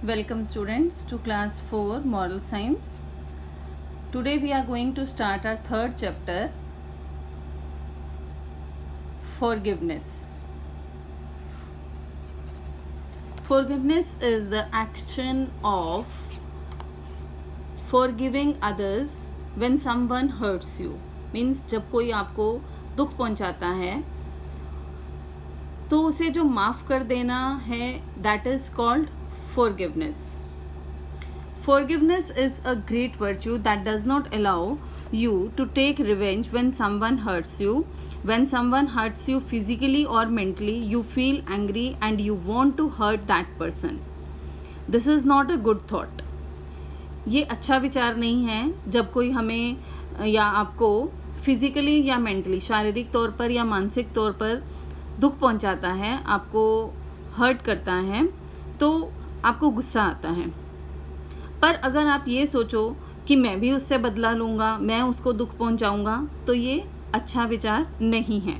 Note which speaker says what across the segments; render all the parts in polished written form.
Speaker 1: Welcome students to class 4 Moral Science. Today we are going to start our third chapter, Forgiveness. Forgiveness is the action of forgiving others when someone hurts you. Means जब कोई आपको दुख पहुंचाता है तो उसे जो माफ़ कर देना है, that is called forgiveness. Forgiveness is a great virtue that does not allow you to take revenge when someone hurts you. When someone hurts you physically or mentally, you feel angry and you want to hurt that person. This is not a good thought. ये अच्छा विचार नहीं है जब कोई हमें या आपको फिजिकली या मेंटली, शारीरिक तौर पर या मानसिक तौर पर दुख पहुंचाता है, आपको हर्ट करता है, तो आपको गुस्सा आता है. पर अगर आप ये सोचो कि मैं भी उससे बदला लूँगा, मैं उसको दुख पहुंचाऊँगा, तो ये अच्छा विचार नहीं है.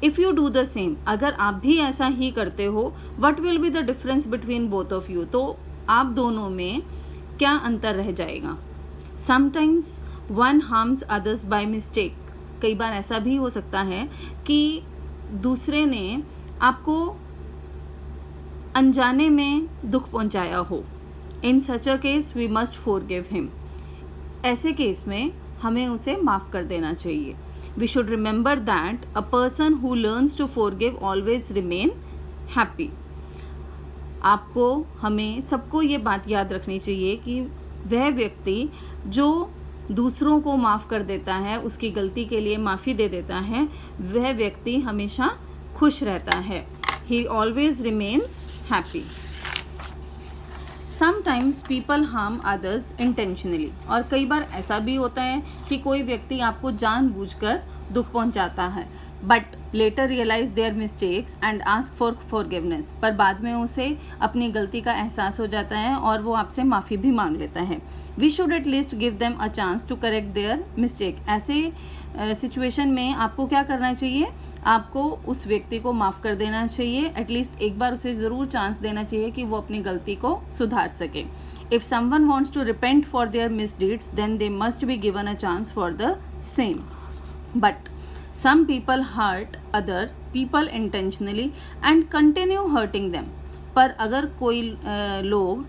Speaker 1: If you do the same, अगर आप भी ऐसा ही करते हो, what will be the difference between both of you, तो आप दोनों में क्या अंतर रह जाएगा. Sometimes one harms others by mistake. कई बार ऐसा भी हो सकता है कि दूसरे ने आपको अनजाने में दुख पहुंचाया हो. In such a case we must forgive him. ऐसे केस में हमें उसे माफ़ कर देना चाहिए. We should remember that a person who learns to forgive always remain happy. आपको, हमें सबको ये बात याद रखनी चाहिए कि वह व्यक्ति जो दूसरों को माफ़ कर देता है, उसकी गलती के लिए माफ़ी दे देता है, वह व्यक्ति हमेशा खुश रहता है. He always remains happy. Sometimes people harm others intentionally. और कई बार ऐसा भी होता है कि कोई व्यक्ति आपको जानबूझकर दुख पहुंचाता है, but later realise their mistakes and ask for forgiveness. पर बाद में उसे अपनी गलती का एहसास हो जाता है और वो आपसे माफ़ी भी मांग लेता है. We should at least give them a chance to correct their mistake. ऐसे सिचुएशन में आपको क्या करना चाहिए, आपको उस व्यक्ति को माफ़ कर देना चाहिए. एटलीस्ट एक बार उसे ज़रूर चांस देना चाहिए कि वो अपनी गलती को सुधार सके. If someone wants to repent for their misdeeds then they must be given a chance for the same. But some people hurt other people intentionally and continue hurting them. पर अगर कोई लोग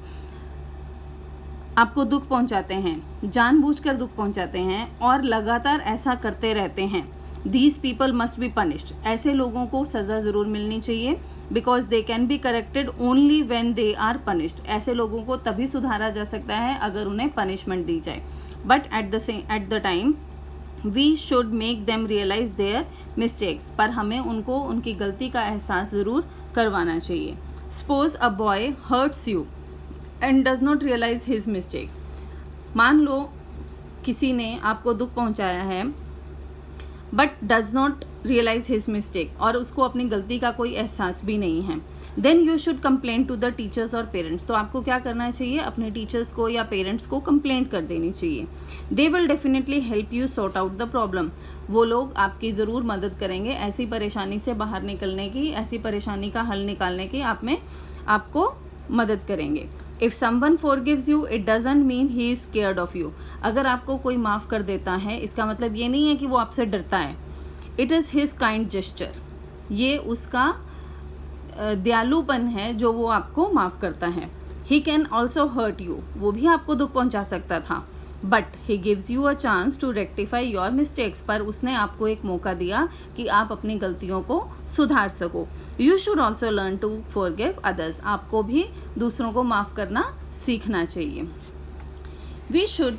Speaker 1: आपको दुख पहुंचाते हैं, जानबूझकर दुख पहुंचाते हैं और लगातार ऐसा करते रहते हैं, these people must be punished. ऐसे लोगों को सज़ा ज़रूर मिलनी चाहिए, because they can be corrected only when they are punished. ऐसे लोगों को तभी सुधारा जा सकता है अगर उन्हें पनिशमेंट दी जाए. But at the time we should make them realise their mistakes. पर हमें उनको उनकी गलती का एहसास ज़रूर करवाना चाहिए. Suppose a boy hurts you and does not realise his mistake. मान लो किसी ने आपको दुख पहुंचाया है but does not realise his mistake, और उसको अपनी गलती का कोई एहसास भी नहीं है. Then you should complain to the teachers और पेरेंट्स. तो आपको क्या करना चाहिए, अपने टीचर्स को या पेरेंट्स को कंप्लेंट कर देनी चाहिए. They will definitely help you sort out the problem. वो लोग आपकी ज़रूर मदद करेंगे ऐसी परेशानी से बाहर निकलने की, ऐसी परेशानी का हल निकालने की आपको मदद करेंगे. If someone forgives you it doesn't mean he is scared of you. अगर आपको कोई माफ़ कर देता है, इसका मतलब ये नहीं है कि वो आपसे डरता है. It is his kind gesture. ये उसका दयालुपन है जो वो आपको माफ़ करता है. He can also hurt you. वो भी आपको दुख पहुंचा सकता था, but he gives you a chance to rectify your mistakes. पर उसने आपको एक मौका दिया कि आप अपनी गलतियों को सुधार सको. You should also learn to forgive others. आपको भी दूसरों को माफ़ करना सीखना चाहिए. वी शुड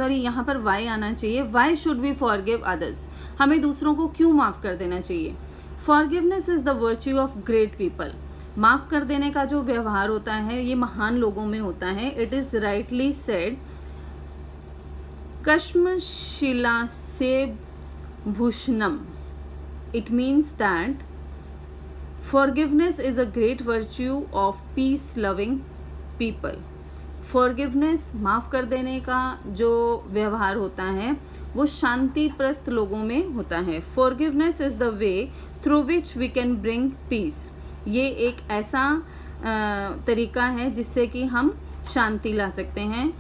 Speaker 1: यहाँ पर वाई आना चाहिए. Why should we forgive others. हमें दूसरों को क्यों माफ़ कर देना चाहिए. Forgiveness is the virtue of great people. माफ़ कर देने का जो व्यवहार होता है ये महान लोगों में होता है. इट इज़ राइटली सेड, कश्मशिला से भूषणम. It means that forgiveness is a great virtue of peace loving people. Forgiveness, माफ़ कर देने का जो व्यवहार होता है वो शांतिप्रस्त लोगों में होता है. Forgiveness is the way through which we can bring peace. ये एक ऐसा तरीका है जिससे कि हम शांति ला सकते हैं.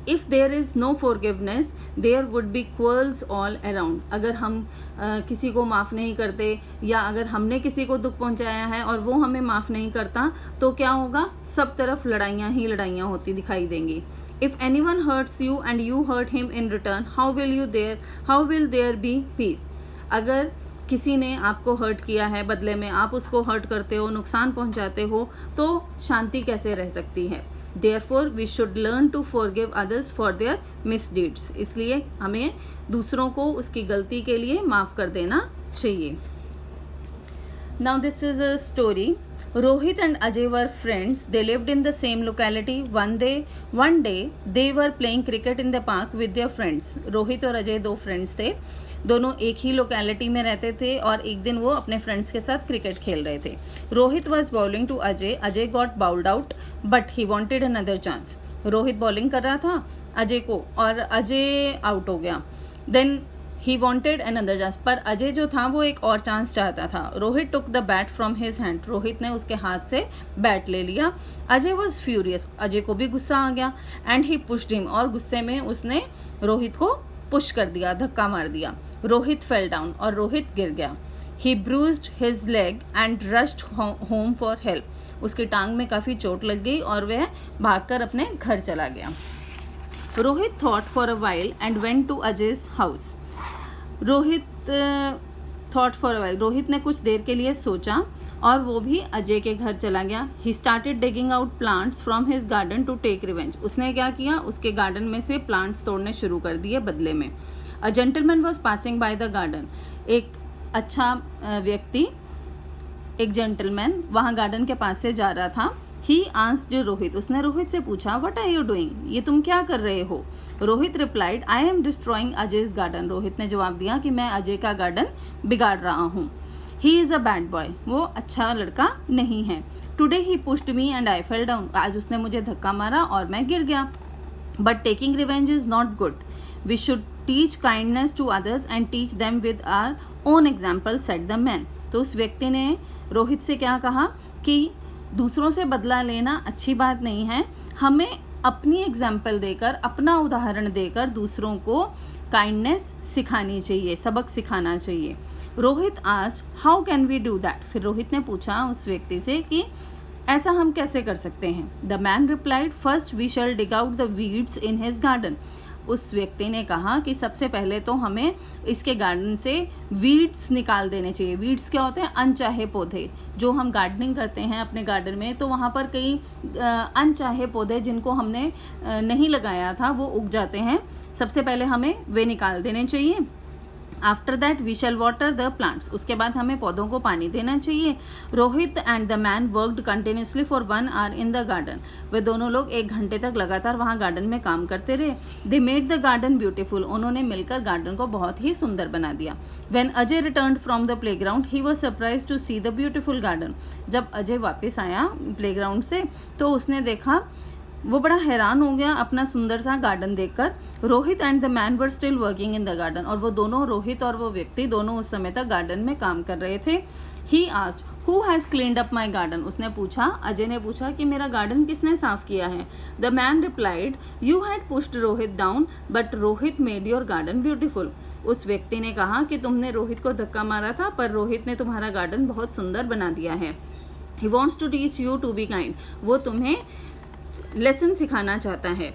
Speaker 1: If there is no forgiveness there would be quarrels all around. अगर हम किसी को माफ़ नहीं करते या अगर हमने किसी को दुख पहुंचाया है और वो हमें माफ़ नहीं करता तो क्या होगा, सब तरफ लड़ाइयाँ ही लड़ाइयाँ होती दिखाई देंगी. If anyone hurts you and you hurt him in return, how will there be peace? अगर किसी ने आपको हर्ट किया है, बदले में आप उसको हर्ट करते हो, नुकसान पहुंचाते हो, तो शांति कैसे रह सकती है. Therefore, we should learn to forgive others for their misdeeds. इसलिए हमें दूसरों को उसकी गलती के लिए माफ़ कर देना चाहिए. Now this is a story. Rohit and Ajay were friends. They lived in the same locality. One day they were playing cricket in the park with their friends. Rohit और अजय दो फ्रेंड्स थे, दोनों एक ही लोकेलिटी में रहते थे और एक दिन वो अपने फ्रेंड्स के साथ क्रिकेट खेल रहे थे. Rohit was bowling to Ajay. Ajay got bowled out but he wanted another chance. Rohit bowling कर रहा था अजय को और अजय आउट हो गया. Then he wanted another chance, पर अजय जो था वो एक और चांस चाहता था. Rohit took the bat from his hand. Rohit ने उसके हाथ से बैट ले लिया. Ajay was furious. अजय को भी गुस्सा आ गया. एंड ही पुश्ड हिम, और गुस्से में उसने रोहित को पुश कर दिया, धक्का मार दिया. रोहित फेल डाउन, और रोहित गिर गया. He bruised his leg and rushed home for help. उसकी टांग में काफ़ी चोट लग गई और वह भागकर अपने घर चला गया. Rohit thought for a while and went to Ajay's house. Rohit ने कुछ देर के लिए सोचा और वो भी अजय के घर चला गया. He started digging out plants from his garden to take revenge. उसने क्या किया, उसके गार्डन में से प्लांट्स तोड़ने शुरू कर दिए बदले में. A gentleman was passing by the garden. एक अच्छा व्यक्ति, एक जेंटलमैन वहाँ गार्डन के पास से जा रहा था. He asked Rohit. उसने रोहित से पूछा, व्हाट आर यू डूइंग, ये तुम क्या कर रहे हो. Rohit replied, I am destroying Ajay's garden. Rohit ने जवाब दिया कि मैं अजय का गार्डन बिगाड़ रहा हूँ. He is a bad boy. वो अच्छा लड़का नहीं है. Today he pushed me and I fell down. आज उसने मुझे धक्का मारा और मैं गिर गया. But taking revenge is not good. We should teach kindness to others and teach them with our own example, said the man. तो उस व्यक्ति ने रोहित से क्या कहा कि दूसरों से बदला लेना अच्छी बात नहीं है. हमें अपनी एग्जाम्पल देकर, अपना उदाहरण देकर दूसरों को काइंडनेस सिखानी चाहिए, सबक सिखाना चाहिए. Rohit asked, how can we do that. फिर रोहित ने पूछा उस व्यक्ति से कि ऐसा हम कैसे कर सकते हैं. The man replied, first we shall dig out the weeds in his garden. उस व्यक्ति ने कहा कि सबसे पहले तो हमें इसके गार्डन से वीड्स निकाल देने चाहिए. वीड्स क्या होते हैं, अनचाहे पौधे. जो हम गार्डनिंग करते हैं अपने गार्डन में तो वहाँ पर कई अनचाहे पौधे जिनको हमने नहीं लगाया था वो उग जाते हैं. सबसे पहले हमें वे निकाल देने चाहिए. After that we shall water the plants. उसके बाद हमें पौधों को पानी देना चाहिए. Rohit and the man worked continuously for 1 hour in the garden. वे दोनों लोग 1 घंटे तक लगातार वहाँ गार्डन में काम करते रहे. They made the garden beautiful. उन्होंने मिलकर गार्डन को बहुत ही सुंदर बना दिया. When Ajay returned from the playground he was surprise to see the beautiful garden. जब अजय वापस आया प्ले ग्राउंड से तो उसने देखा, वो बड़ा हैरान हो गया अपना सुंदर सा गार्डन देखकर. Rohit and the man were still working in the garden. और वो दोनों, रोहित और वो व्यक्ति दोनों उस समय तक गार्डन में काम कर रहे थे. He asked, who has cleaned up my garden. उसने पूछा, अजय ने पूछा कि मेरा गार्डन किसने साफ किया है. The man replied, you had pushed Rohit down but Rohit made your garden beautiful. उस व्यक्ति ने कहा कि तुमने रोहित को धक्का मारा था पर रोहित ने तुम्हारा गार्डन बहुत सुंदर बना दिया है. He wants to teach you to be kind. वो तुम्हें लेसन सिखाना चाहता है.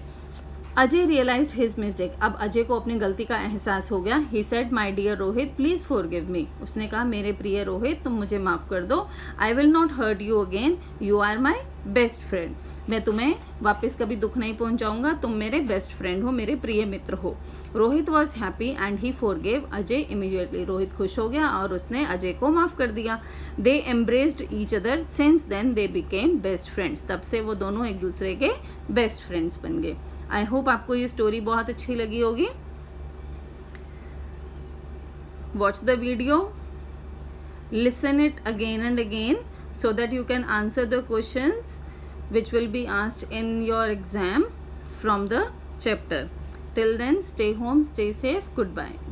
Speaker 1: Ajay realised his mistake. अब अजय को अपनी गलती का एहसास हो गया. He said, my dear Rohit please forgive me. उसने कहा, मेरे प्रिय रोहित तुम मुझे माफ़ कर दो. I will not hurt you again. You are my best friend. मैं तुम्हें वापस कभी दुख नहीं पहुंचाऊंगा. तुम मेरे बेस्ट फ्रेंड हो, मेरे प्रिय मित्र हो. Rohit was happy and he forgive Ajay immediately. Rohit खुश हो गया और उसने अजय को माफ़ कर दिया. They embraced each other. Since then they became best friends. तब से वो दोनों एक दूसरे के बेस्ट फ्रेंड्स बन गए. आई होप आपको ये स्टोरी बहुत अच्छी लगी होगी. Watch the video, listen it again and again so that you can answer the questions which will be asked in your exam from the chapter. Till then, stay home, stay safe. Goodbye.